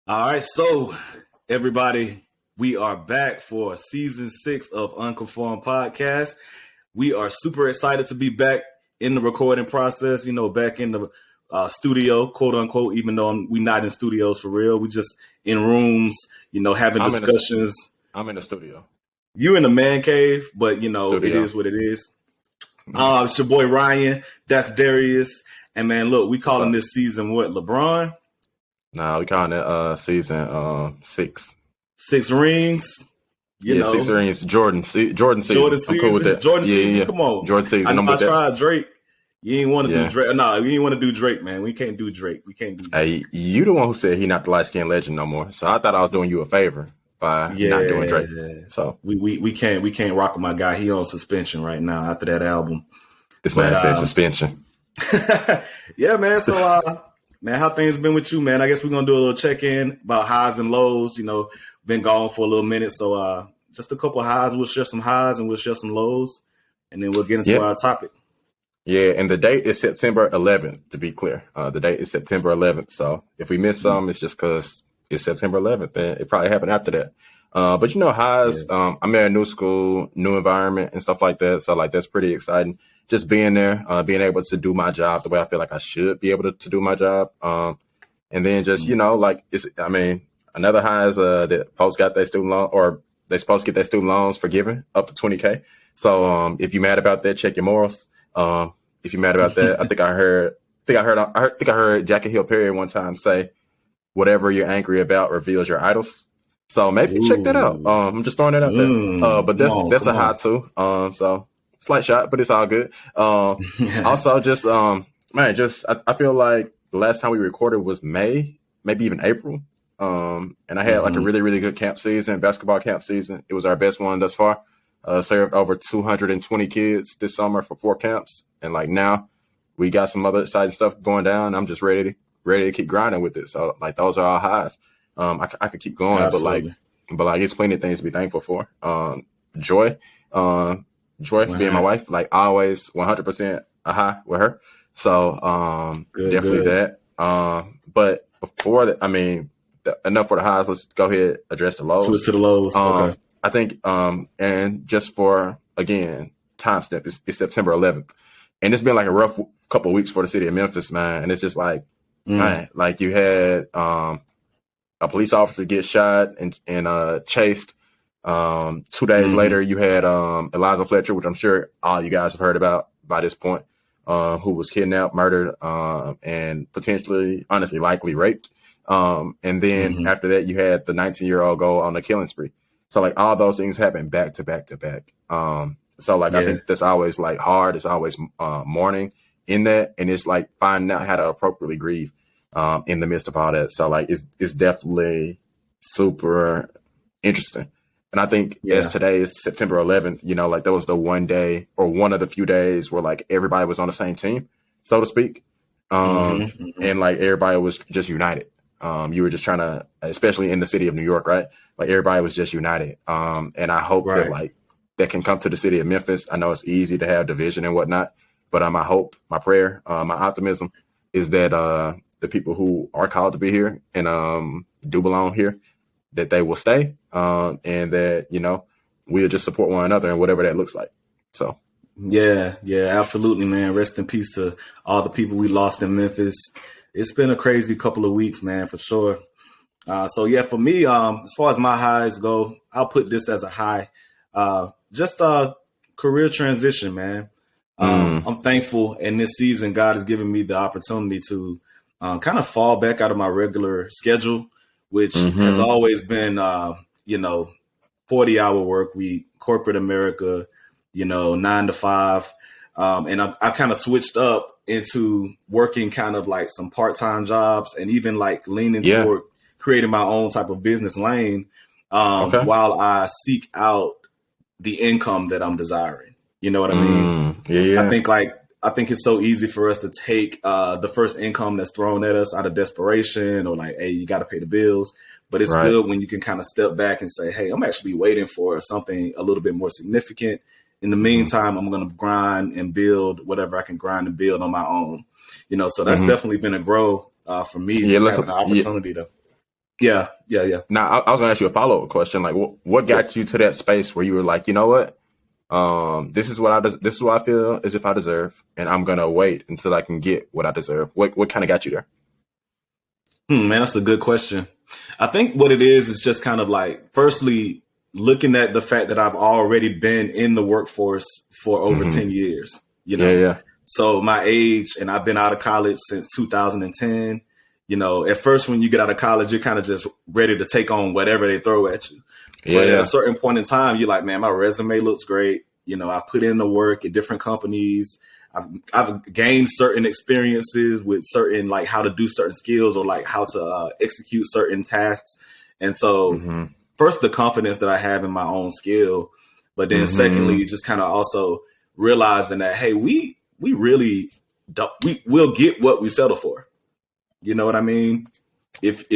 All right, so everybody, we are back for season 6 of Unconformed Podcast. We are super excited to be back in the recording process, back in the studio, quote unquote, even though we're not in studios for real. We just in rooms, having I'm in discussions. I'm in the studio. You in the man cave, but, it Studio. is what it is. It's your boy Ryan. That's Darius. And, man, look, we What's calling up? this season what, LeBron? Nah, we calling it season 6. 6 rings. Yeah, 6 rings. Jordan season. Jordan I'm cool with season. that. Jordan Yeah, season. yeah. Come on. Jordan I season. know I'm I with that. tried Drake. You ain't want to do Yeah. Drake. No, you ain't want to do Drake, man. We can't do Drake. We can't do Drake. Hey, you the one who said he not the light skinned legend no more. So I thought I was doing you a favor by not doing Drake. So We can't rock with my guy. He on suspension right now after that album. this man said suspension. Yeah, man. So man, how things been with you, man? I guess we're gonna do a little check-in about highs and lows. Been gone for a little minute. So just a couple of highs. We'll share some highs and we'll share some lows. And then we'll get into our topic. Yeah, and the date is September 11th, to be clear. The date is September 11th. So if we miss some, it's just because it's September 11th. And it probably happened after that. But highs, I'm at a new school, new environment and stuff like that. So, that's pretty exciting. Just being there, being able to do my job the way I feel like I should be able to do my job. And then just, another high is that folks got their student loan, or they're supposed to get their student loans forgiven up to $20K. So if you're mad about that, check your morals. If you're mad about that, I think I heard Jackie Hill Perry one time say, "Whatever you're angry about reveals your idols." So maybe check that out. I'm just throwing that out there. But that's a high too. So slight shot, but it's all good. Also, just I feel like the last time we recorded was May, maybe even April. And I had like a really, really good basketball camp season. It was our best one thus far. Served over 220 kids this summer for 4 camps. And now we got some other exciting stuff going down. I'm just ready to keep grinding with it. So those are all highs. I could keep going, Absolutely. but it's plenty of things to be thankful for. Joy being my wife, always 100% a high with her. So definitely that. But before that, enough for the highs. Let's go ahead and address the lows. Switch to the lows. Okay. I think, and just for, again, timestamp, it's September 11th. And it's been a rough couple of weeks for the city of Memphis, man. And it's just man, you had a police officer get shot and chased. 2 days later, you had Eliza Fletcher, which I'm sure all you guys have heard about by this point, who was kidnapped, murdered, and potentially, honestly, likely raped. And then after that, you had the 19-year-old go on a killing spree. So all those things happen back to back to back. I think that's always hard. It's always mourning in that, and it's finding out how to appropriately grieve in the midst of all that. So it's definitely super interesting. And I think as today is September 11th, that was the one day or one of the few days where everybody was on the same team, so to speak. And everybody was just united. You were just trying to, especially in the city of New York, right? Everybody was just united. And I hope that that can come to the city of Memphis. I know it's easy to have division and whatnot, but my hope, my prayer, my optimism is that the people who are called to be here and do belong here, that they will stay, and that, we'll just support one another and whatever that looks like. So. Yeah, absolutely, man. Rest in peace to all the people we lost in Memphis. It's been a crazy couple of weeks, man, for sure. For me, as far as my highs go, I'll put this as a high. Just a career transition, man. I'm thankful in this season, God has given me the opportunity to kind of fall back out of my regular schedule, which has always been, 40-hour work week, corporate America, 9 to 5. And I kind of switched up into working kind of some part-time jobs and even leaning toward creating my own type of business lane while I seek out the income that I'm desiring. You know what I mean? Yeah. I think it's so easy for us to take the first income that's thrown at us out of desperation or hey, you got to pay the bills. But it's good when you can kind of step back and say, hey, I'm actually waiting for something a little bit more significant. In the meantime, I'm going to grind and build whatever I can grind and build on my own. So that's definitely been a grow for me. Just having an opportunity to. Yeah, yeah, yeah. Now, I was going to ask you a follow-up question. Like, what got you to that space where you were like, you know what? This is this is what I feel as if I deserve, and I'm going to wait until I can get what I deserve. What kind of got you there? Man, that's a good question. I think what it is just kind of like, firstly, looking at the fact that I've already been in the workforce for over 10 years, you know? Yeah. So my age, and I've been out of college since 2010. You know, at first when you get out of college, you're kind of just ready to take on whatever they throw at you. But at a certain point in time, you're like, man, my resume looks great. You know, I put in the work at different companies. I've gained certain experiences with certain, like how to do certain skills or like how to execute certain tasks. And so first, the confidence that I have in my own skill, but then secondly, just kind of also realizing that, hey, we really don't, we'll get what we settle for. You know what I mean? If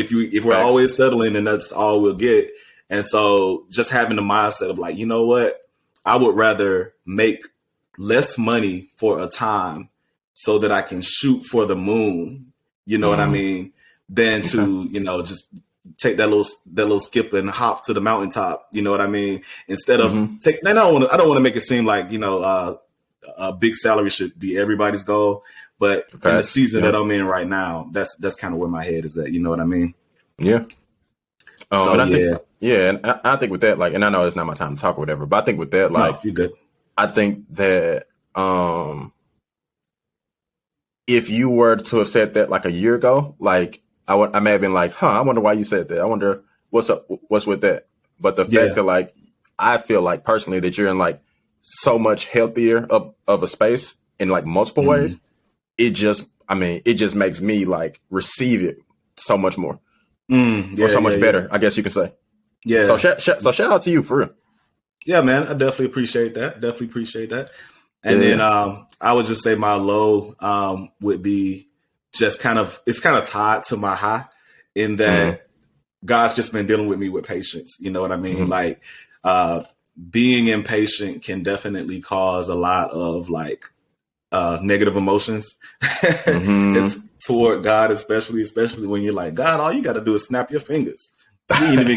we're always settling, then that's all we'll get. And so just having the mindset of like, you know what, I would rather make less money for a time so that I can shoot for the moon. You know what I mean? Than to, you know, just take that little skip and hop to the mountaintop. You know what I mean? Instead of I don't want to make it seem like, you know, a big salary should be everybody's goal. But in the season that I'm in right now, that's kind of where my head is at. You know what I mean? Yeah. So, and I think with that, like, and I know it's not my time to talk or whatever, but I think with that, like, no, you're good. I think that if you were to have said that like a year ago, like I may have been like, I wonder why you said that. I wonder what's up, what's with that. But the fact that like, I feel like personally that you're in like so much healthier of a space in like multiple ways, it just makes me like receive it so much more. Or so much better, I guess you could say. Yeah. So shout out to you for real. Yeah, man, I definitely appreciate that. And then I would just say my low would be just it's kind of tied to my high in that God's just been dealing with me with patience. You know what I mean? Like being impatient can definitely cause a lot of like negative emotions. It's toward God, especially when you're like, God, all you got to do is snap your fingers. You ain't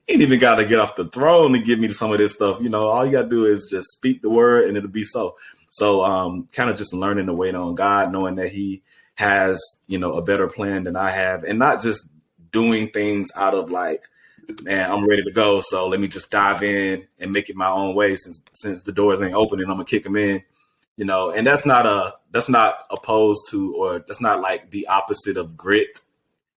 even got to get off the throne to give me some of this stuff. You know, all you got to do is just speak the word and it'll be so. So kind of just learning to wait on God, knowing that he has, you know, a better plan than I have, and not just doing things out of like, man, I'm ready to go, so let me just dive in and make it my own way since the doors ain't open and I'm gonna kick them in. You know, and that's not opposed to, or that's not like the opposite of grit.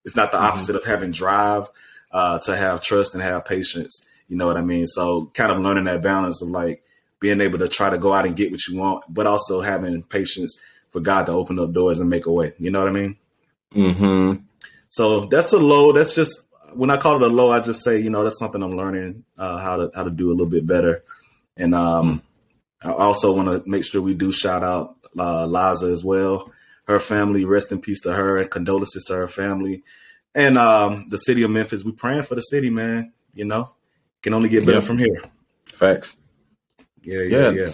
It's not the opposite of having drive, to have trust and have patience. You know what I mean? So kind of learning that balance of like being able to try to go out and get what you want, but also having patience for God to open up doors and make a way. You know what I mean? So that's a low. That's just, when I call it a low, I just say, you know, that's something I'm learning how to do a little bit better. And I also want to make sure we do shout out Liza as well. Her family, rest in peace to her, and condolences to her family. And the city of Memphis, we praying for the city, man. You know, can only get better from here. Facts. Yeah.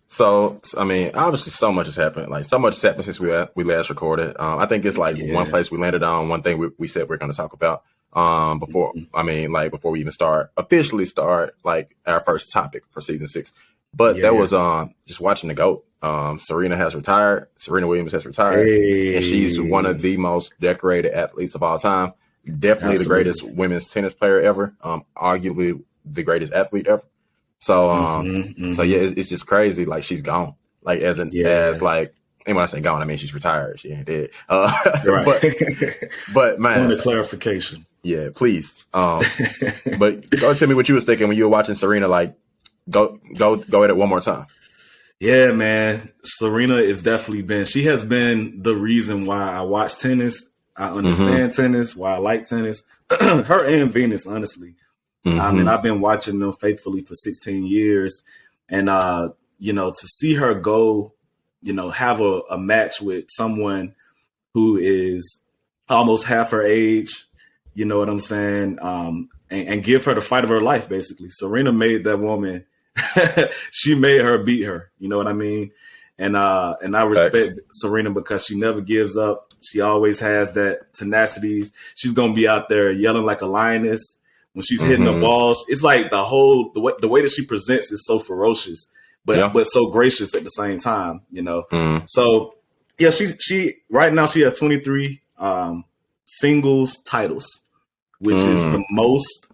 So I mean, obviously, so much has happened. Like, so much has happened since we last recorded. I think it's like one place we landed on, one thing we said we're going to talk about before. I mean, like before we even officially start like our first topic for season 6. But was just watching the GOAT. Serena Williams has retired, and she's one of the most decorated athletes of all time. Definitely the greatest women's tennis player ever. Arguably the greatest athlete ever. So, so yeah, it's just crazy. Like, she's gone. Like, as like, and when I say gone, I mean she's retired. She ain't dead. Right. but man, point of clarification. Yeah, please. But go tell me what you was thinking when you were watching Serena. Like, go at it one more time. Yeah, man. Serena has definitely she has been the reason why I watch tennis. I understand tennis, why I like tennis. Her and Venus, honestly. I mean, I've been watching them faithfully for 16 years. And, you know, to see her go, you know, have a match with someone who is almost half her age, you know what I'm saying? And give her the fight of her life, basically. Serena made that woman, she made her beat her, you know what I mean? And I respect Serena because she never gives up. She always has that tenacity. She's gonna be out there yelling like a lioness when she's hitting the balls. It's like the way that she presents is so ferocious, but so gracious at the same time. So yeah, she right now she has 23 singles titles, which is the most,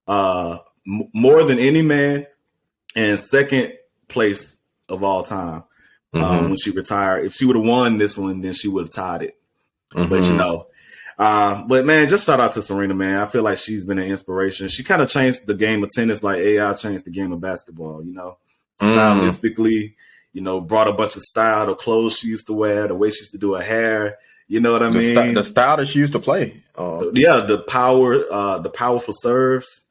more than any man, and second place of all time. When she retired, if she would have won this one, then she would have tied it. But man, just shout out to Serena, man. I feel like she's been an inspiration. She kind of changed the game of tennis like AI changed the game of basketball, stylistically, brought a bunch of style, the clothes she used to wear, the way she used to do her hair. You know what I mean? The style that she used to play. The powerful serves,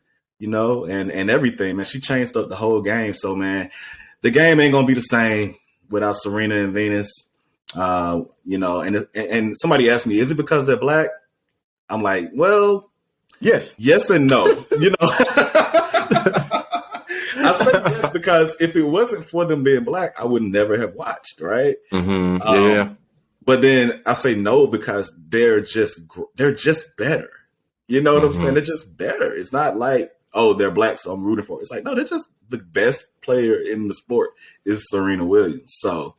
and everything, man. She changed up the whole game. So, man, the game ain't going to be the same without Serena and Venus. And somebody asked me, is it because they're black? I'm like, well, yes and no. I say yes because if it wasn't for them being black, I would never have watched, right? But then I say no because they're just better. You know what I'm saying? They're just better. It's not like, oh, they're black, so I'm rooting for it. It's like, no, they're just the best player in the sport is Serena Williams. So,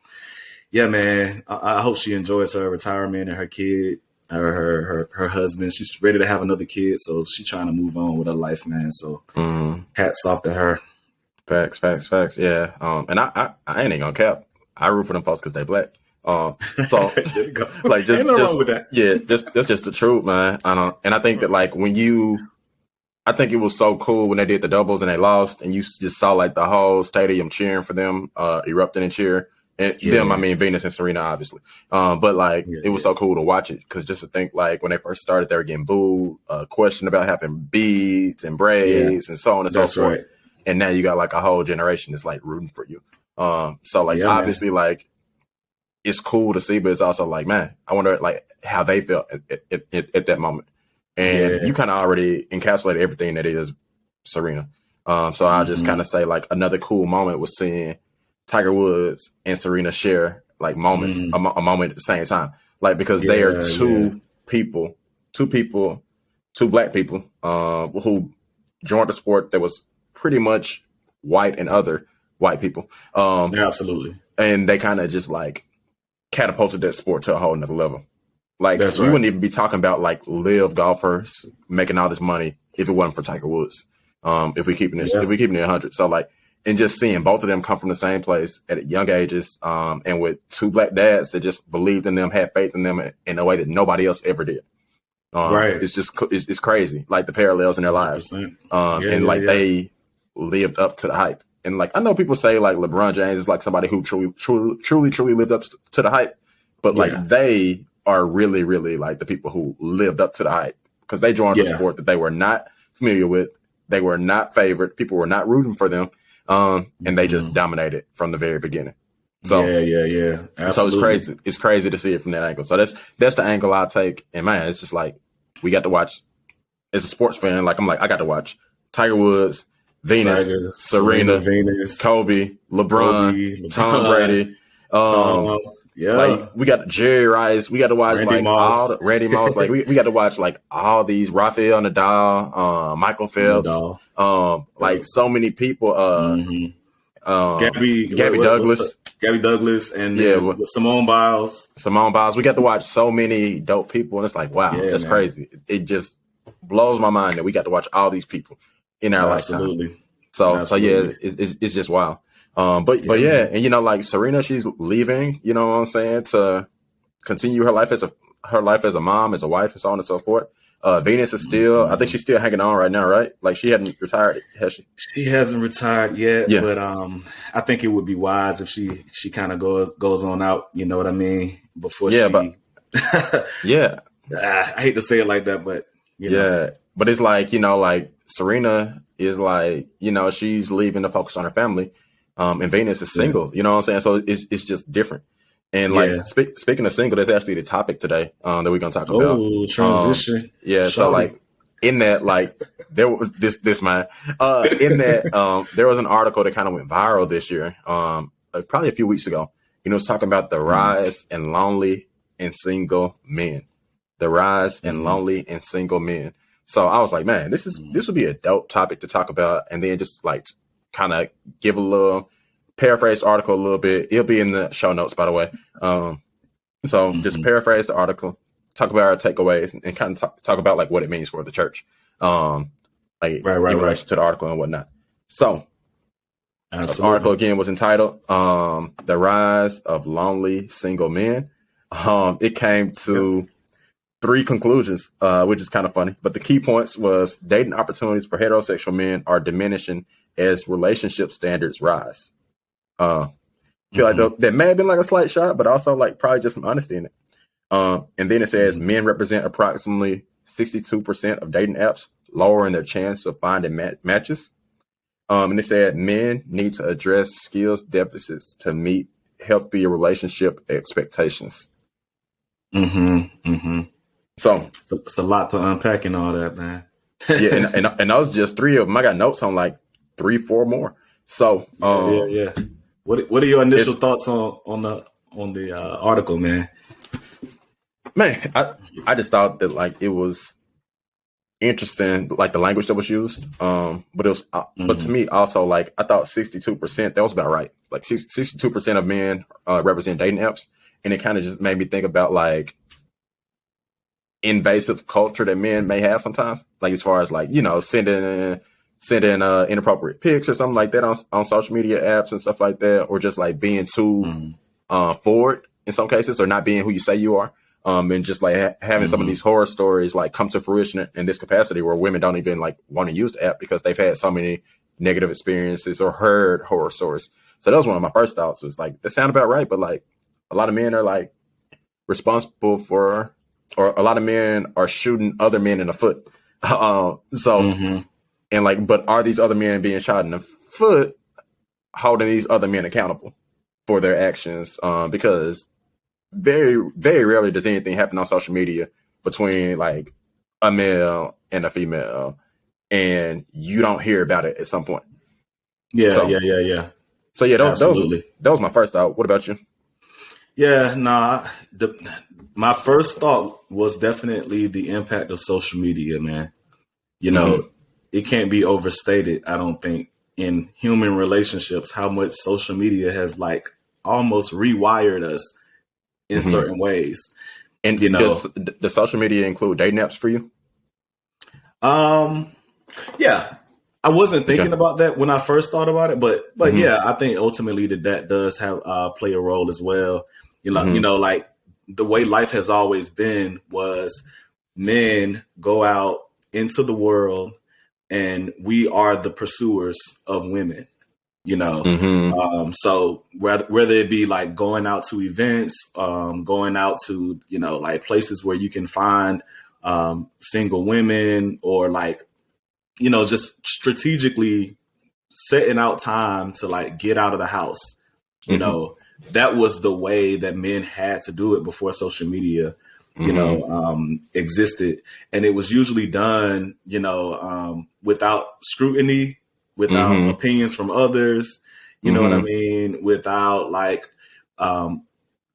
yeah, man, I hope she enjoys her retirement and her kid, her husband. She's ready to have another kid, so she's trying to move on with her life, man. So, hats off to her. Facts. Yeah. And I ain't gonna cap. I root for them folks because they black. So like just wrong with that. Yeah, that's just the truth, man. And I think that like I think it was so cool when they did the doubles and they lost, and you just saw like the whole stadium cheering for them, erupting and cheer. And I mean Venus and Serena, obviously. But like it was so cool to watch it because just to think like when they first started, they were getting booed, questioned about having beads and braids and so on and so forth. Right. And now you got like a whole generation that's like rooting for you. So like obviously man. Like it's cool to see, but it's also like, man, I wonder like how they felt at that moment. And you kind of already encapsulated everything that is Serena. So I'll just kind of say like another cool moment was seeing Tiger Woods and Serena share like moments, a moment at the same time, like because they are two black people who joined the sport that was pretty much white and other white people. Absolutely. And they kind of just like catapulted that sport to a whole nother level. Like we wouldn't even be talking about like live golfers making all this money if it wasn't for Tiger Woods. If we keeping it 100. So like, and just seeing both of them come from the same place at young ages, and with two black dads that just believed in them, had faith in them in a way that nobody else ever did. It's just it's crazy, like the parallels in their lives, they lived up to the hype. And like I know people say like LeBron James is like somebody who truly lived up to the hype, but like they are really, really like the people who lived up to the hype because they joined a sport that they were not familiar with. They were not favored. People were not rooting for them. And they just dominated from the very beginning. So Absolutely. So it's crazy. It's crazy to see it from that angle. So that's the angle I take. And man, it's just like we got to watch as a sports fan. Like I'm like, I got to watch Tiger Woods, Venus, Serena, Kobe, LeBron, Tom Brady. Like we got Jerry Rice. We got to watch Randy Moss. Randy Moss. Like we got to watch like all these Rafael Nadal, Michael Phelps, like so many people. Gabby Douglas, and Simone Biles. We got to watch so many dope people, and it's like wow, that's crazy. It just blows my mind that we got to watch all these people in our lifetime. So it's just wild. But and like Serena, she's leaving, you know what I'm saying, to continue her life as a mom, as a wife, and so on and so forth. Venus is still, I think she's still hanging on right now, right? Like she hadn't retired, has she? She hasn't retired yet, but I think it would be wise if she kind of goes on out, you know what I mean, before I hate to say it like that, but you know. But it's like, like Serena is like, she's leaving to focus on her family. And Venus is single, you know what I'm saying? So it's just different. And like speaking of single, that's actually the topic today that we're gonna talk about. Oh, transition. So like in that, like there was this man in that there was an article that kind of went viral this year, probably a few weeks ago. It was talking about the rise and and single men. The rise in lonely and single men. So I was like, man, this would be a dope topic to talk about, and then just like kind of give a little paraphrase the article a little bit. It'll be in the show notes, by the way. So just paraphrase the article, talk about our takeaways, and kind of talk about like what it means for the church, in relation to the article and whatnot. So the article again was entitled "The Rise of Lonely Single Men." It came to 3 conclusions, which is kind of funny. But the key points was dating opportunities for heterosexual men are diminishing as relationship standards rise. Feel like that may have been like a slight shot, but also like probably just some honesty in it. And then it says men represent approximately 62% of dating apps, lowering their chance of finding matches. And it said men need to address skills deficits to meet healthy relationship expectations. So it's a lot to unpack and all that, man. Yeah, and those just 3 of them. I got notes on like 3, 4 more. So yeah. What are your initial thoughts on the article, man? Man, I just thought that like it was interesting, like the language that was used. But it was, but to me also, like I thought 62%, that was about right. Like 62% of men represent dating apps, and it kind of just made me think about like invasive culture that men may have sometimes, like as far as like sending inappropriate pics or something like that on social media apps and stuff like that, or just like being too forward in some cases, or not being who you say you are. And just like having some of these horror stories like come to fruition in this capacity, where women don't even like want to use the app because they've had so many negative experiences or heard horror stories. So that was one of my first thoughts, was like, that sound about right. But like a lot of men are like responsible for, or a lot of men are shooting other men in the foot. And like, but are these other men being shot in the foot holding these other men accountable for their actions? Because very, very rarely does anything happen on social media between like a male and a female, and you don't hear about it at some point. Yeah. So yeah, that was my first thought. What about you? Yeah, my first thought was definitely the impact of social media, man. It can't be overstated, I don't think, in human relationships, how much social media has like almost rewired us in certain ways. And does social media include dating apps for you? Yeah, I wasn't thinking about that when I first thought about it, but yeah, I think ultimately that does have play a role as well. Like the way life has always been was men go out into the world and we are the pursuers of women. So whether it be like going out to events, going out to, like places where you can find single women, or like, just strategically setting out time to like get out of the house. That was the way that men had to do it before social media, existed. And it was usually done, without scrutiny, without opinions from others, you know what I mean? Without like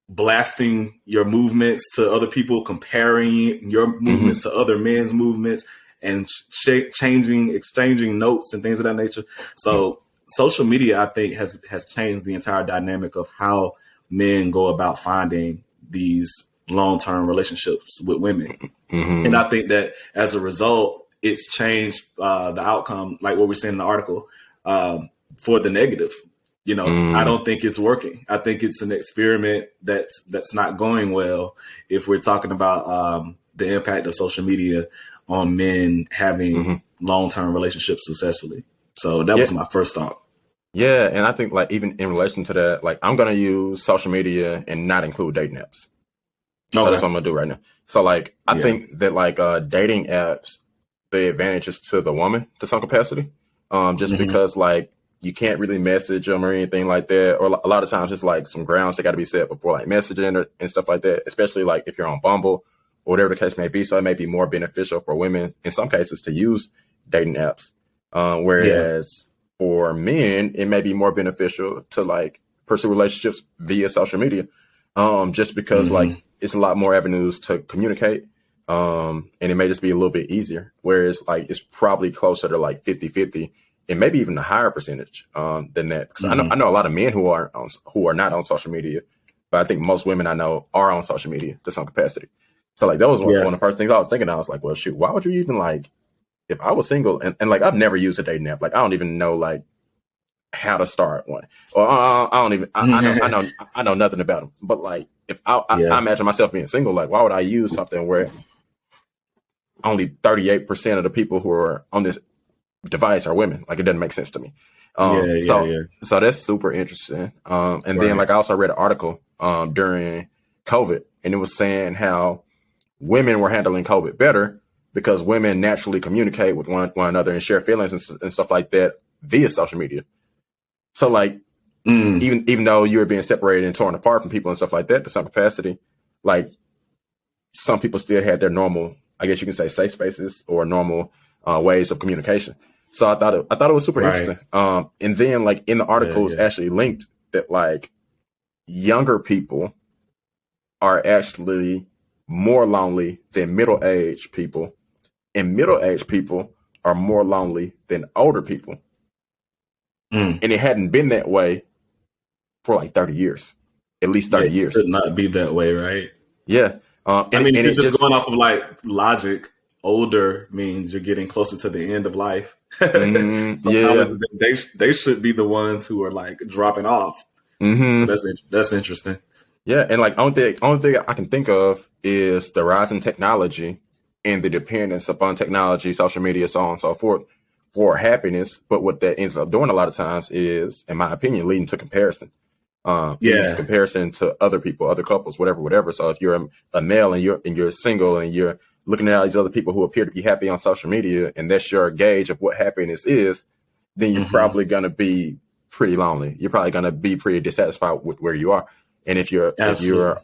blasting your movements to other people, comparing your movements to other men's movements, and exchanging notes and things of that nature. So social media, I think, has changed the entire dynamic of how men go about finding these long-term relationships with women. And I think that as a result, it's changed the outcome, like what we're saying in the article, for the negative. I don't think it's working. I think it's an experiment that's not going well if we're talking about the impact of social media on men having long-term relationships successfully. So that was my first thought. Yeah, and I think like even in relation to that, like I'm gonna use social media and not include dating apps. So that's what I'm gonna do right now. So like I think that like dating apps, the advantage is to the woman to some capacity, just because like you can't really message them or anything like that, or a lot of times it's like some grounds that got to be set before like messaging and stuff like that. Especially like if you're on Bumble or whatever the case may be. So it may be more beneficial for women in some cases to use dating apps, whereas for men it may be more beneficial to like pursue relationships via social media. just because like it's a lot more avenues to communicate. And it may just be a little bit easier. Whereas like it's probably closer to like 50-50 and maybe even a higher percentage than that. Because I know a lot of men who are not on social media, but I think most women I know are on social media to some capacity. So like that was one of the first things I was thinking. I was like, well, shoot, why would you even like, if I was single and like I've never used a dating app, like I don't even know like how to start one, or I don't even I know nothing about them. But like if I imagine myself being single, like why would I use something where only 38% of the people who are on this device are women? Like it doesn't make sense to me. So that's super interesting. And then like I also read an article during COVID, and it was saying how women were handling COVID better because women naturally communicate with one another and share feelings and stuff like that via social media. So like even though you were being separated and torn apart from people and stuff like that to some capacity, like some people still had their normal, I guess you can say, safe spaces or normal ways of communication. So I thought it was super interesting. And then like in the article it's actually linked that like younger people are actually more lonely than middle-aged people, and middle-aged people are more lonely than older people. And it hadn't been that way for like 30 years, at least 30 years. It could not be that way, right? Yeah. I mean, if you're just going off of like logic, older means you're getting closer to the end of life. So they should be the ones who are like dropping off. So that's interesting. Yeah, and like only thing I can think of is the rise in technology and the dependence upon technology, social media, so on and so forth, for happiness. But what that ends up doing a lot of times is, in my opinion, leading to comparison. Leading to comparison to other people, other couples, whatever. So if you're a male and you're single and you're looking at all these other people who appear to be happy on social media, and that's your gauge of what happiness is, then you're probably going to be pretty lonely. You're probably going to be pretty dissatisfied with where you are. And if you're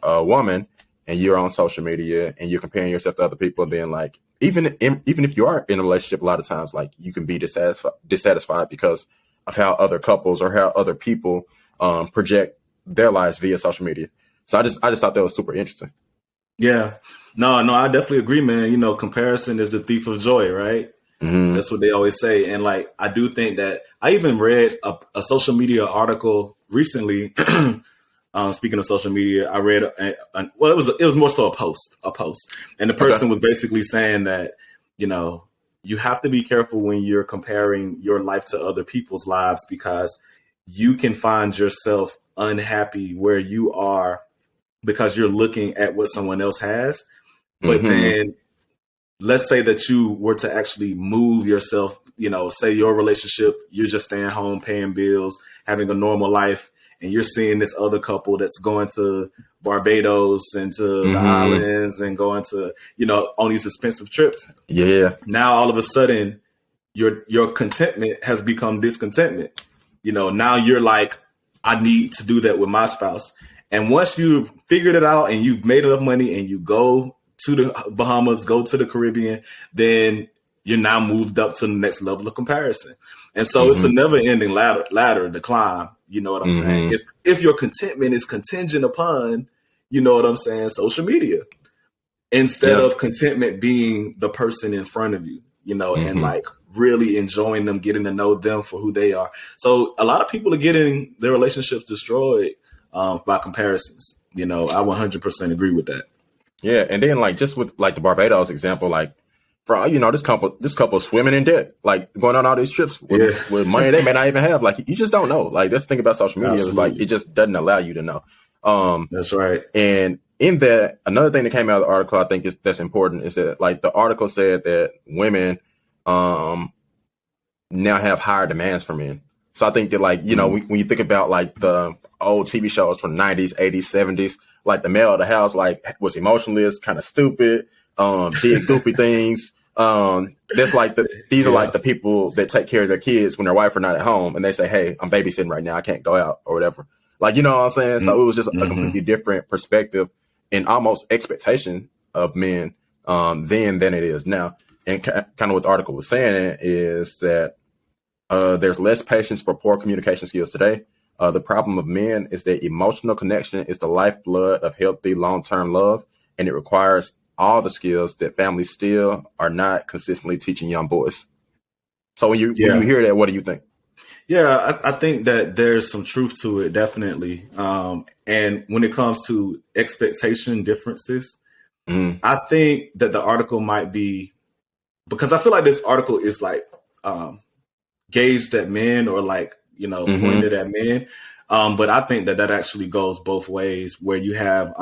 a woman and you're on social media and you're comparing yourself to other people, then like even if you are in a relationship, a lot of times like you can be dissatisfied because of how other couples or how other people project their lives via social media. So I just thought that was super interesting. Yeah, no, I definitely agree, man. You know, comparison is the thief of joy, right? That's what they always say. And like, I do think that I even read a social media article recently. Speaking of social media, I read it was more so a post, and the person was basically saying that, you know, you have to be careful when you're comparing your life to other people's lives, because you can find yourself unhappy where you are because you're looking at what someone else has. But then let's say that you were to actually move yourself, you know, say your relationship, you're just staying home, paying bills, having a normal life, and you're seeing this other couple that's going to Barbados and to the islands and going to, you know, on these expensive trips. Yeah. Now, all of a sudden, your contentment has become discontentment. You know, now you're like, I need to do that with my spouse. And once you've figured it out and you've made enough money and you go to the Bahamas, go to the Caribbean, then you're now moved up to the next level of comparison. And so it's a never ending ladder to climb. You know what I'm saying? If your contentment is contingent upon, you know what I'm saying, social media, instead of contentment being the person in front of you, you know, and like really enjoying them, getting to know them for who they are. So a lot of people are getting their relationships destroyed by comparisons. You know, I 100% agree with that. Yeah. And then like, just with like the Barbados example, like, for all you know, this couple swimming in debt, like going on all these trips with money they may not even have. Like, you just don't know. Like, that's the thing about social media is like, it just doesn't allow you to know. That's right. And in that, another thing that came out of the article, I think that's important, is that like the article said that women now have higher demands from men. So I think that like, you know, when you think about like the old TV shows from the 90s, 80s, 70s, like the male of the house, like was emotionless, kind of stupid, did goofy things. That's like these are like the people that take care of their kids when their wife are not at home, and they say, "Hey, I'm babysitting right now. I can't go out," or whatever. Like, you know what I'm saying? So it was just a completely different perspective and almost expectation of men then than it is now. And kind of what the article was saying is that there's less patience for poor communication skills today. The problem of men is that emotional connection is the lifeblood of healthy long-term love, and it requires all the skills that families still are not consistently teaching young boys. So when you hear that, what do you think? Yeah, I think that there's some truth to it, definitely. And when it comes to expectation differences, I think that the article might be, because I feel like this article is like gauged at men, or like, pointed at men. But I think that actually goes both ways, where you have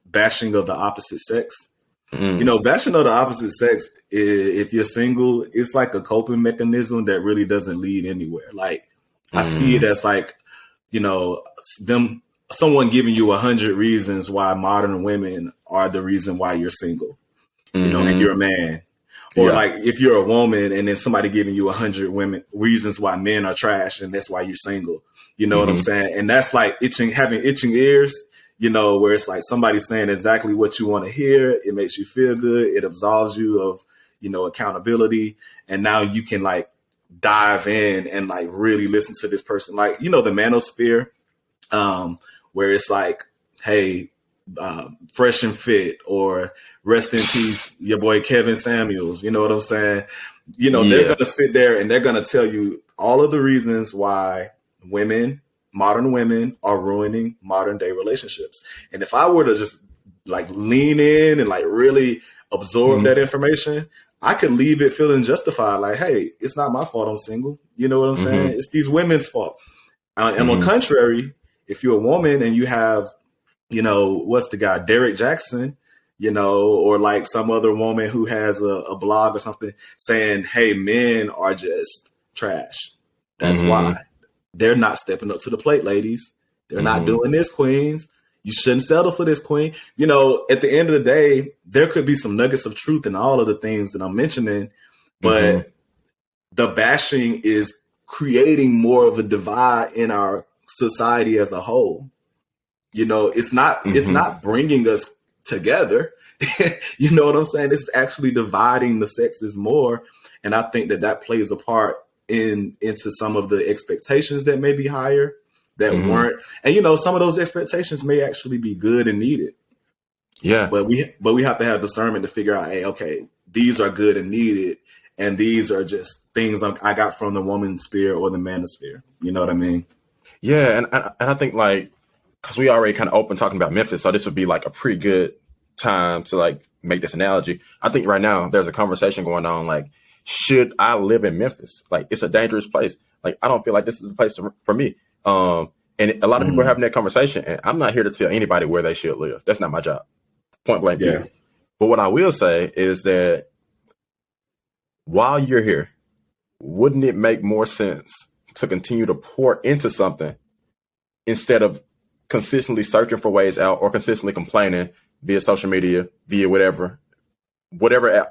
bashing of the opposite sex. Bashing of the opposite sex, if you're single, it's like a coping mechanism that really doesn't lead anywhere. Like, I see it as like, someone giving you 100 reasons why modern women are the reason why you're single, and you're a man. Or like, if you're a woman and then somebody giving you 100 reasons why men are trash, and that's why you're single. You know what I'm saying? And that's like having itching ears. Where it's like somebody saying exactly what you want to hear. It makes you feel good. It absolves you of, accountability. And now you can like dive in and like really listen to this person. Like, the manosphere, where it's like, hey, fresh and fit, or rest in peace, your boy Kevin Samuels. You know what I'm saying? They're going to sit there and they're going to tell you all of the reasons why modern women are ruining modern day relationships. And if I were to just like lean in and like really absorb that information, I could leave it feeling justified. Like, hey, it's not my fault I'm single. You know what I'm saying? It's these women's fault. And on the contrary, if you're a woman and you have, what's the guy, Derek Jackson, or like some other woman who has a blog or something saying, hey, men are just trash. That's why. They're not stepping up to the plate, ladies. They're not doing this, queens. You shouldn't settle for this, queen. At the end of the day, there could be some nuggets of truth in all of the things that I'm mentioning, but the bashing is creating more of a divide in our society as a whole. It's not bringing us together. You know what I'm saying? It's actually dividing the sexes more. And I think that plays a part into some of the expectations that may be higher that weren't. And, some of those expectations may actually be good and needed. Yeah. But we have to have discernment to figure out, hey, okay, these are good and needed. And these are just things I got from the woman sphere or the manosphere. You know what I mean? Yeah. And I think like, because we already kind of open talking about Memphis, so this would be like a pretty good time to like make this analogy. I think right now there's a conversation going on like, should I live in Memphis? Like, it's a dangerous place. Like, I don't feel like this is the place for me. And a lot of people are having that conversation, and I'm not here to tell anybody where they should live. That's not my job. Point blank. Yeah. But what I will say is that while you're here, wouldn't it make more sense to continue to pour into something instead of consistently searching for ways out or consistently complaining via social media, via whatever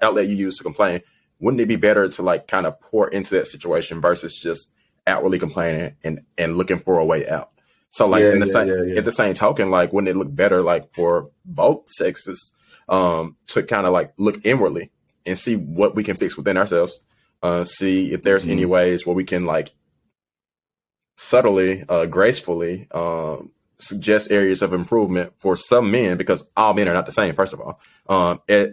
outlet you use to complain? Wouldn't it be better to like kind of pour into that situation versus just outwardly complaining and looking for a way out? So like at the same token, like wouldn't it look better like for both sexes to kind of like look inwardly and see what we can fix within ourselves, see if there's any ways where we can like subtly, gracefully suggest areas of improvement for some men, because all men are not the same, first of all.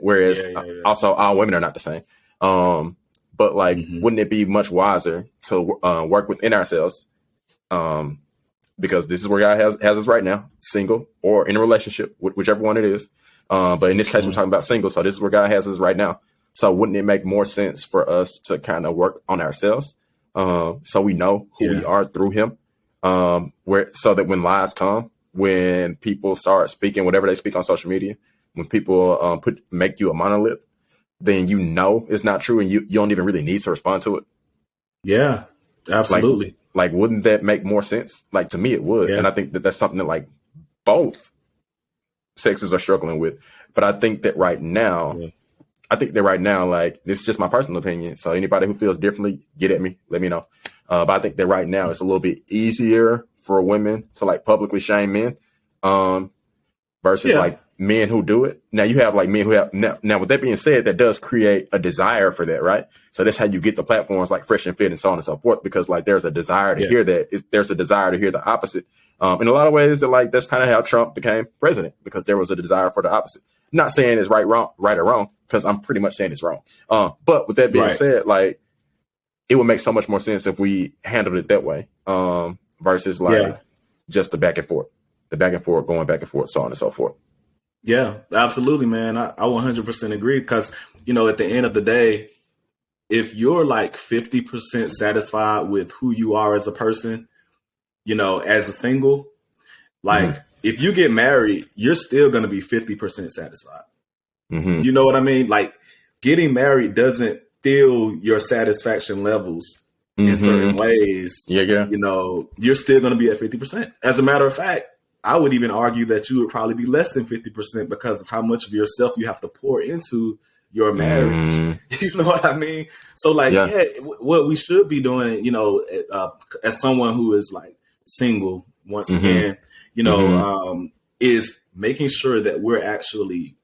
Whereas also all women are not the same. But like, wouldn't it be much wiser to work within ourselves? Because this is where God has us right now, single or in a relationship, whichever one it is. But in this case, we're talking about single. So this is where God has us right now. So wouldn't it make more sense for us to kind of work on ourselves? So we know who we are through him. So that when lies come, when people start speaking, whatever they speak on social media, when people make you a monolith, then you know it's not true, and you don't even really need to respond to it. Yeah, absolutely. Like wouldn't that make more sense? Like, to me, it would. Yeah. And I think that that's something that like both sexes are struggling with. But I think that right now, like, this is just my personal opinion. So anybody who feels differently, get at me, let me know. But I think that right now it's a little bit easier for women to like publicly shame men versus like men who do it. Now you have like men who have now with that being said, that does create a desire for that, right? So that's how you get the platforms like Fresh and Fit and so on and so forth, because like there's a desire to hear that. There's a desire to hear the opposite. In a lot of ways, that's kind of how Trump became president, because there was a desire for the opposite. I'm not saying it's right or wrong, because I'm pretty much saying it's wrong. But with that being said, like it would make so much more sense if we handled it that way, versus like just the back and forth, going back and forth, so on and so forth. Yeah, absolutely, man. I 100% agree, because, at the end of the day, if you're like 50% satisfied with who you are as a person, as a single, like if you get married, you're still going to be 50% satisfied. Mm-hmm. You know what I mean? Like getting married doesn't fill your satisfaction levels in certain ways. Yeah. You're still going to be at 50%. As a matter of fact, I would even argue that you would probably be less than 50% because of how much of yourself you have to pour into your marriage. You know what I mean? So like, what we should be doing, as someone who is like single, once again, is making sure that we're actually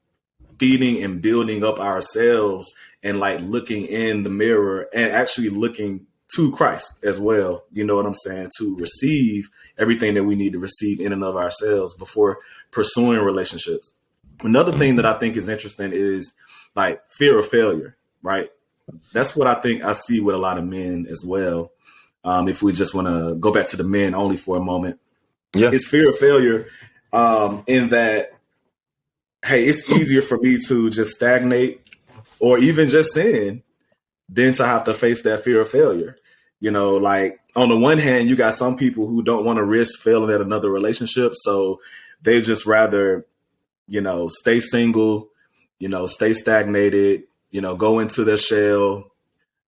feeding and building up ourselves and like looking in the mirror and actually looking to Christ as well. You know what I'm saying? To receive everything that we need to receive in and of ourselves before pursuing relationships. Another thing that I think is interesting is like fear of failure, right? That's what I think I see with a lot of men as well. If we just want to go back to the men only for a moment, it's fear of failure, in that, hey, it's easier for me to just stagnate or even just sin than to have to face that fear of failure. Like on the one hand, you got some people who don't want to risk failing at another relationship. So they just rather, stay single, stay stagnated, go into their shell,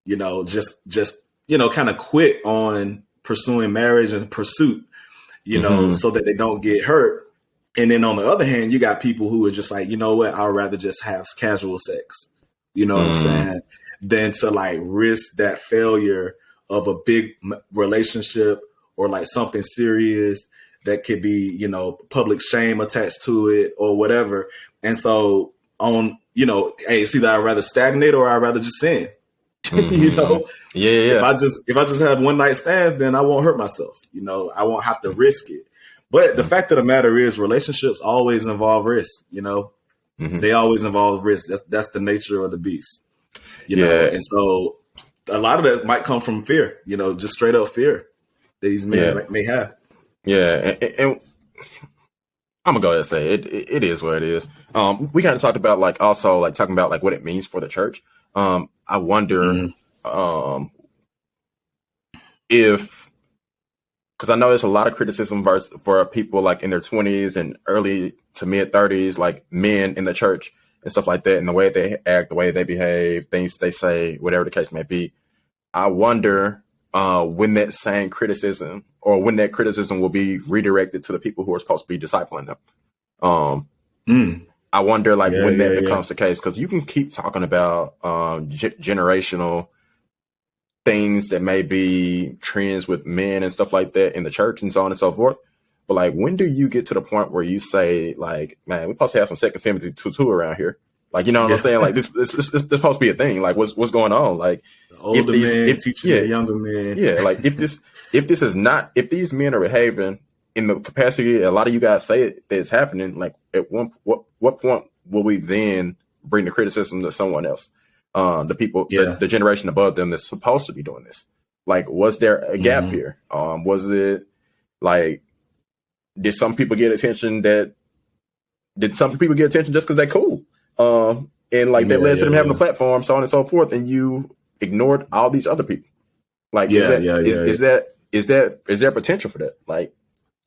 just kind of quit on pursuing marriage and pursuit, so that they don't get hurt. And then on the other hand, you got people who are just like, you know what, I'd rather just have casual sex, what I'm saying, than to like risk that failure of a big relationship or like something serious that could be, public shame attached to it or whatever. And so hey, it's either I'd rather stagnate or I'd rather just sin. Yeah. If I just have one night stands, then I won't hurt myself. I won't have to risk it. But the fact of the matter is, relationships always involve risk. They always involve risk. That's the nature of the beast. And so a lot of that might come from fear. Just straight up fear that these men may have. Yeah, and I'm gonna go ahead and say it is what it is. We kind of talked about like also like talking about like what it means for the church. I wonder if, because I know there's a lot of criticism for people like in their 20s and early to mid 30s, like men in the church and stuff like that, and the way they act, the way they behave, things they say, whatever the case may be. I wonder when that same criticism or when that criticism will be redirected to the people who are supposed to be discipling them. I wonder like when that becomes the case, because you can keep talking about generational things that may be trends with men and stuff like that in the church and so on and so forth. But like, when do you get to the point where you say like, man, we're supposed to have some 2 Timothy 2:2 around here? Like, you know what I'm saying? Like this supposed to be a thing. Like what's going on? Like the older men teaching the younger men. Yeah. Like if these men are behaving in the capacity a lot of you guys say that it's happening, like at what point will we then bring the criticism to someone else? The people, the generation above them that's supposed to be doing this. Like, was there a gap here? Was it like, did some people get attention just because they're cool? And like that led to them having a platform, so on and so forth, and you ignored all these other people. Like, is there potential for that? Like,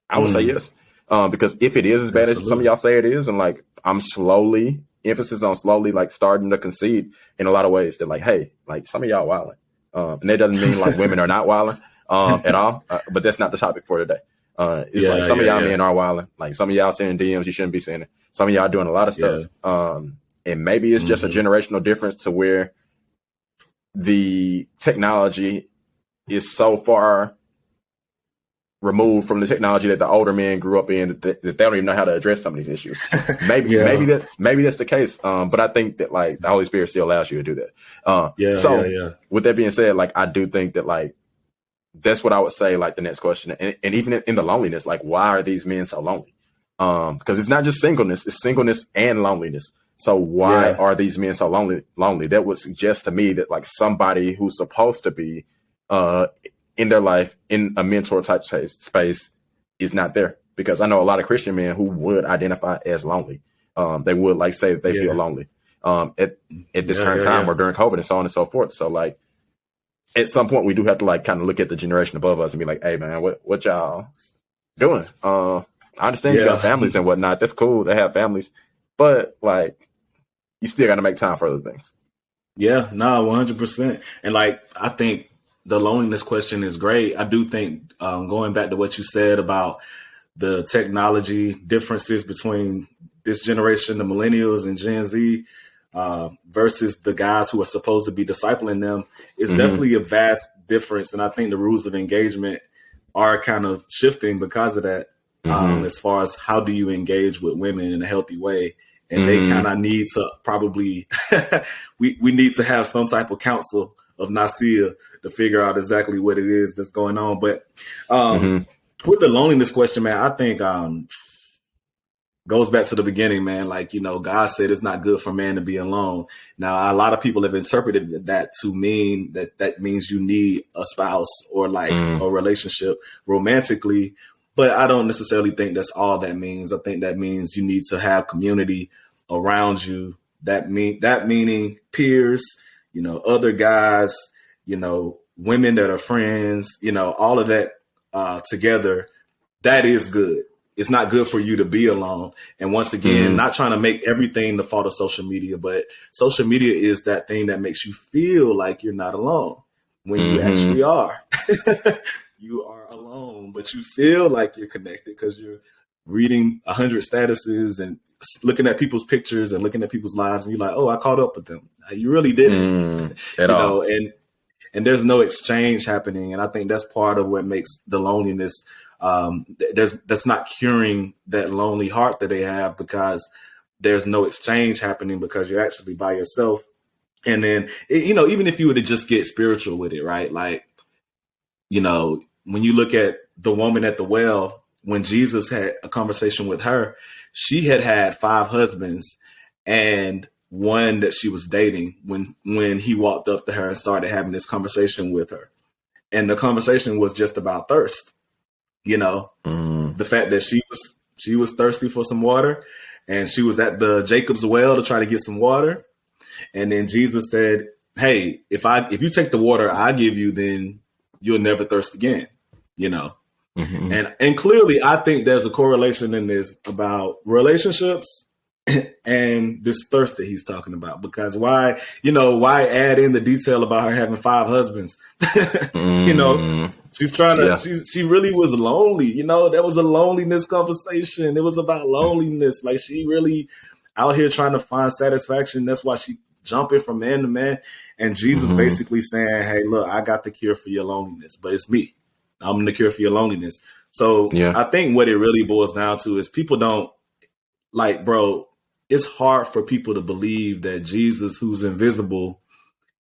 I would say yes. Because if it is as bad as some of y'all say it is, and like I'm slowly, emphasis on slowly, like starting to concede in a lot of ways that like, hey, like some of y'all wilding. And that doesn't mean like women are not wilding at all, but that's not the topic for today. It's like some of y'all men are wilding. Like some of y'all sending DMs you shouldn't be sending. Some of y'all doing a lot of stuff. And maybe it's just a generational difference to where the technology is so far removed from the technology that the older men grew up in, that they don't even know how to address some of these issues. Maybe that's the case. But I think that like the Holy Spirit still allows you to do that. With that being said, like I do think that like that's what I would say. Like the next question, and even in the loneliness, like why are these men so lonely? Because it's not just singleness; it's singleness and loneliness. So why are these men so lonely? That would suggest to me that like somebody who's supposed to be in their life in a mentor type space is not there. Because I know a lot of Christian men who would identify as lonely. They would like say that they feel lonely at this current time or during COVID and so on and so forth. So like at some point we do have to like kind of look at the generation above us and be like, hey man, what y'all doing? I understand you got families and whatnot. That's cool to have families. But like, you still got to make time for other things. Yeah, no, 100%. And like, I think the loneliness question is great. I do think going back to what you said about the technology differences between this generation, the millennials and Gen Z, versus the guys who are supposed to be discipling them, is definitely a vast difference. And I think the rules of engagement are kind of shifting because of that. As far as how do you engage with women in a healthy way. And they kind of need to probably, we need to have some type of council of Nicaea to figure out exactly what it is that's going on. But with the loneliness question, man, I think goes back to the beginning, man. Like, you know, God said it's not good for man to be alone. Now, a lot of people have interpreted that to mean that means you need a spouse or like a relationship romantically. But I don't necessarily think that's all that means. I think that means you need to have community around you. That meaning peers, you know, other guys, you know, women that are friends, you know, all of that together. That is good. It's not good for you to be alone. And once again, not trying to make everything the fault of social media, but social media is that thing that makes you feel like you're not alone when you actually are. You are alone, but you feel like you're connected because you're reading 100 statuses and looking at people's pictures and looking at people's lives, and you're like, "Oh, I caught up with them." You really didn't, at all. And there's no exchange happening, and I think that's part of what makes the loneliness. That's not curing that lonely heart that they have because there's no exchange happening because you're actually by yourself. And then, you know, even if you were to just get spiritual with it, right? Like, you know, when you look at the woman at the well, when Jesus had a conversation with her, she had 5 husbands and one that she was dating when he walked up to her and started having this conversation with her. And the conversation was just about thirst. You know, the fact that she was thirsty for some water and she was at the Jacob's well to try to get some water. And then Jesus said, hey, if you take the water I give you, then you'll never thirst again, you know? And clearly I think there's a correlation in this about relationships and this thirst that he's talking about, because why add in the detail about her having 5 husbands? You know, she's trying to, she really was lonely. You know, that was a loneliness conversation. It was about loneliness. Like she really out here trying to find satisfaction. That's why she jumping from man to man. And Jesus basically saying, hey, look, I got the cure for your loneliness, but it's me. I'm the cure for your loneliness. So I think what it really boils down to is people don't like, bro, it's hard for people to believe that Jesus, who's invisible,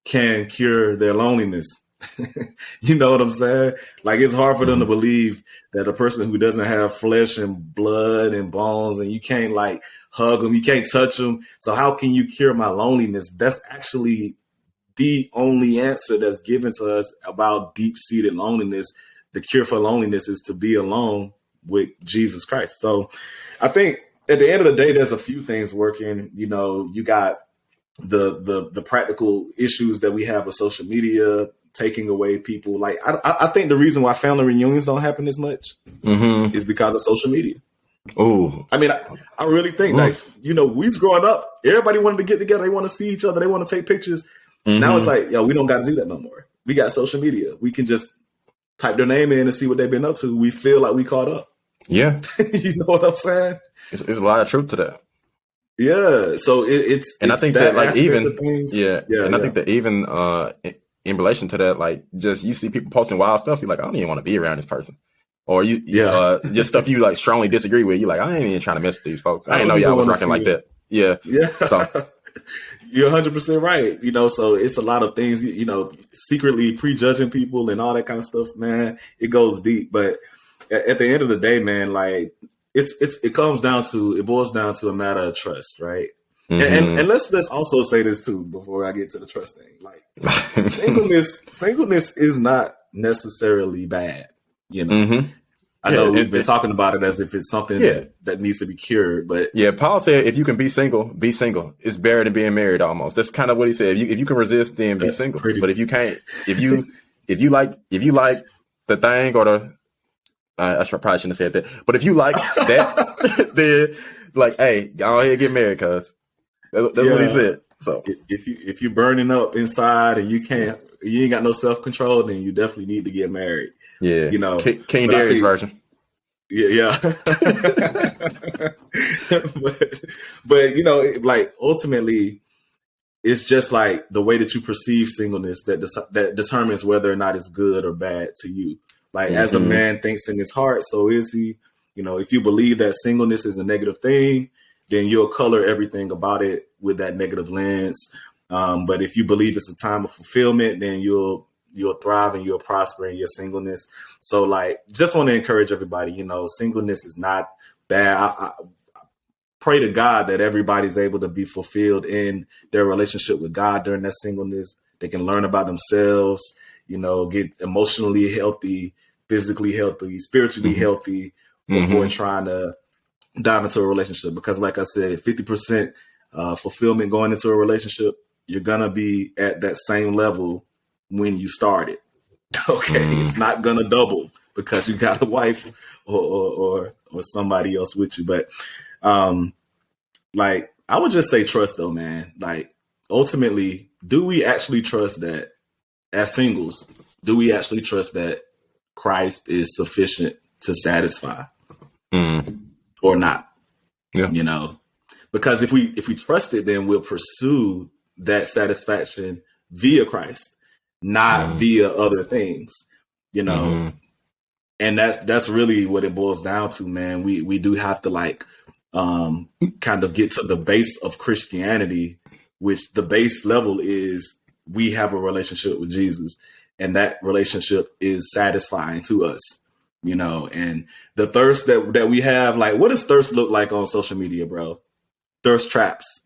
can cure their loneliness. You know what I'm saying? Like it's hard for them to believe that a person who doesn't have flesh and blood and bones and you can't like hug them, you can't touch them. So how can you cure my loneliness? That's actually the only answer that's given to us about deep-seated loneliness. The cure for loneliness is to be alone with Jesus Christ. So I think at the end of the day, there's a few things working. You know, you got the practical issues that we have with social media taking away people. Like I think the reason why family reunions don't happen as much is because of social media. Oh, I mean, I really think like, you know, we was growing up, everybody wanted to get together. They want to see each other. They want to take pictures. Now it's like, yo, we don't got to do that no more. We got social media. We can just type their name in and see what they've been up to. We feel like we caught up. Yeah. You know what I'm saying? It's a lot of truth to that. Yeah. So it's I think that like even, I think that even in relation to that, like just you see people posting wild stuff, you're like, I don't even want to be around this person. or you, Yeah. just stuff you like strongly disagree with. You like, I ain't even trying to mess with these folks. I I didn't know don't y'all even was want to rocking see like it. that. Yeah. Yeah. So, You're 100% right. So it's a lot of things, secretly prejudging people and all that kind of stuff, man. It goes deep. But at the end of the day, man, like it boils down to a matter of trust, right? And let's also say this too before I get to the trust thing. Like singleness is not necessarily bad, you know. mm-hmm. I know we've been talking about it as if it's something that needs to be cured, but yeah, Paul said if you can be single, be single. It's better than being married almost. That's kind of what he said. If you can resist, then be single. But if you can't, if you like the thing or the probably shouldn't have said that. But if you like that, then like, hey, go ahead and get married, cuz that's what he said. So if you're burning up inside and you ain't got no self control, then you definitely need to get married. Yeah, King Darius version. Yeah. but like ultimately, it's just like the way that you perceive singleness that determines whether or not it's good or bad to you. Like as a man thinks in his heart, so is he. If you believe that singleness is a negative thing, then you'll color everything about it with that negative lens. But if you believe it's a time of fulfillment, then you'll thrive and you'll prosper in your singleness. So like, just want to encourage everybody, singleness is not bad. I pray to God that everybody's able to be fulfilled in their relationship with God during that singleness. They can learn about themselves, get emotionally healthy, physically healthy, spiritually healthy before trying to dive into a relationship. Because like I said, 50% fulfillment going into a relationship, you're going to be at that same level when you started. Okay. It's not going to double because you got a wife or somebody else with you. But like, I would just say trust though, man. Like ultimately, do we actually trust that as singles, do we actually trust that Christ is sufficient to satisfy or not? Yeah. Because if we trust it, then we'll pursue that satisfaction via Christ, not via other things, and that's really what it boils down to, man. We do have to like kind of get to the base of Christianity, which the base level is we have a relationship with Jesus, and that relationship is satisfying to us, and the thirst that we have, like, what does thirst look like on social media, bro? Thirst traps.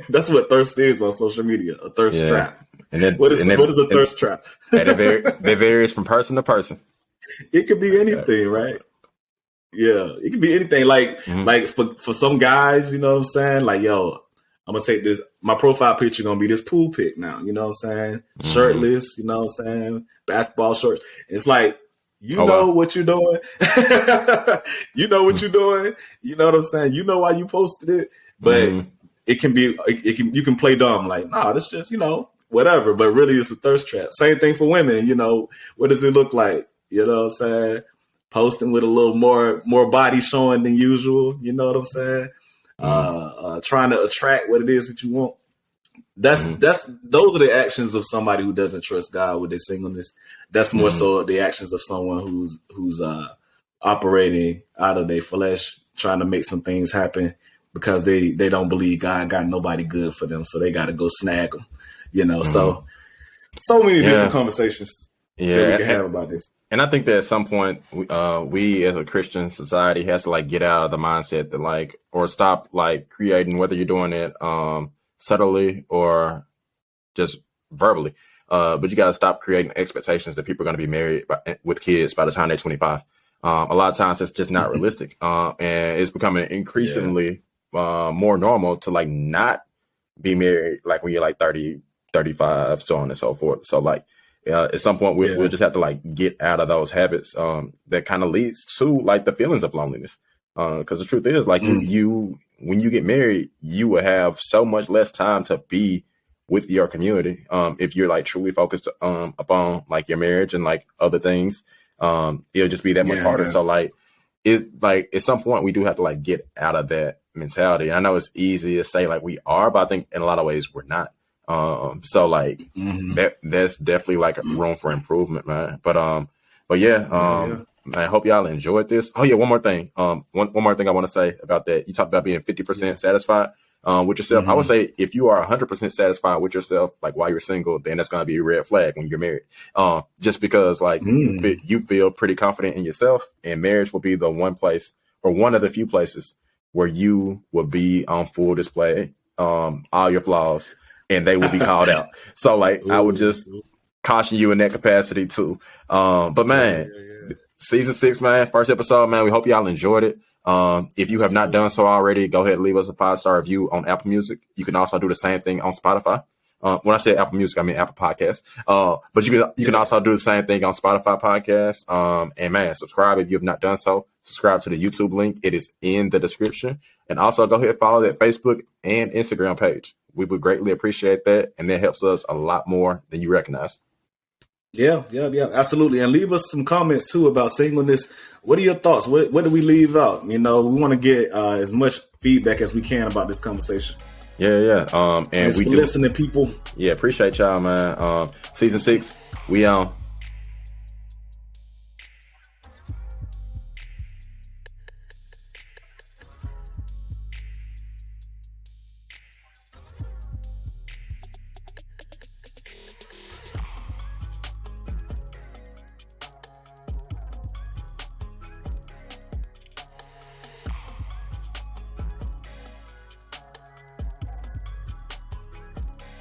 That's what thirst is on social media, a thirst trap. And what is a thirst trap? And it varies from person to person. It could be anything, right? Yeah, it could be anything. Like for some guys, you know what I'm saying? Like, yo, I'm gonna take this. My profile picture gonna be this pool pic now. You know what I'm saying? Shirtless. You know what I'm saying? Basketball shorts. It's like what you're doing. You know what you're doing. You know what I'm saying? You know why you posted it, but it can be. You can play dumb. Like, nah, this just whatever. But really, it's a thirst trap. Same thing for women. What does it look like? You know what I'm saying? Posting with a little more body showing than usual. You know what I'm saying? Trying to attract what it is that you want. Those are the actions of somebody who doesn't trust God with their singleness. That's more so the actions of someone who's operating out of their flesh, trying to make some things happen because they don't believe God got nobody good for them, so they got to go snag them. So many different conversations that we can have about this. And I think that at some point, we as a Christian society has to like get out of the mindset that or stop creating, whether you're doing it subtly or just verbally. But you got to stop creating expectations that people are going to be married with kids by the time they're 25. A lot of times it's just not realistic. And it's becoming increasingly more normal to not be married when you're 30, 35, so on and so forth. So at some point we'll just have to get out of those habits that kind of leads to the feelings of loneliness. Because the truth is you when you get married, you will have so much less time to be with your community. If you're truly focused upon your marriage and other things, it'll just be that much harder. So at some point we do have to get out of that mentality. I know it's easy to say we are, but I think in a lot of ways we're not. There's definitely room for improvement, man. But I hope y'all enjoyed this. Oh yeah, one more thing. One more thing I want to say about that. You talked about being 50% satisfied with yourself. I would say if you are 100% satisfied with yourself, like while you're single, then that's going to be a red flag when you're married. Just because like you feel pretty confident in yourself, and marriage will be the one place or one of the few places where you will be on full display, all your flaws, and they will be called out. So like, I would just caution you in that capacity too. But man, season 6, man, first episode, man, we hope y'all enjoyed it. If you have not done so already, go ahead and leave us a 5-star review on Apple Music. You can also do the same thing on Spotify. When I say Apple Music, I mean Apple Podcasts. But you can also do the same thing on Spotify Podcasts. And man, subscribe if you have not done so. Subscribe to the YouTube link. It is in the description. And also go ahead and follow that Facebook and Instagram page. We would greatly appreciate that. And that helps us a lot more than you recognize. Yeah, absolutely. And leave us some comments too about singleness. What are your thoughts? What do we leave out? You know, we want to get as much feedback as we can about this conversation. Yeah. And we listening, people. Yeah, appreciate y'all, man. Season 6, we on.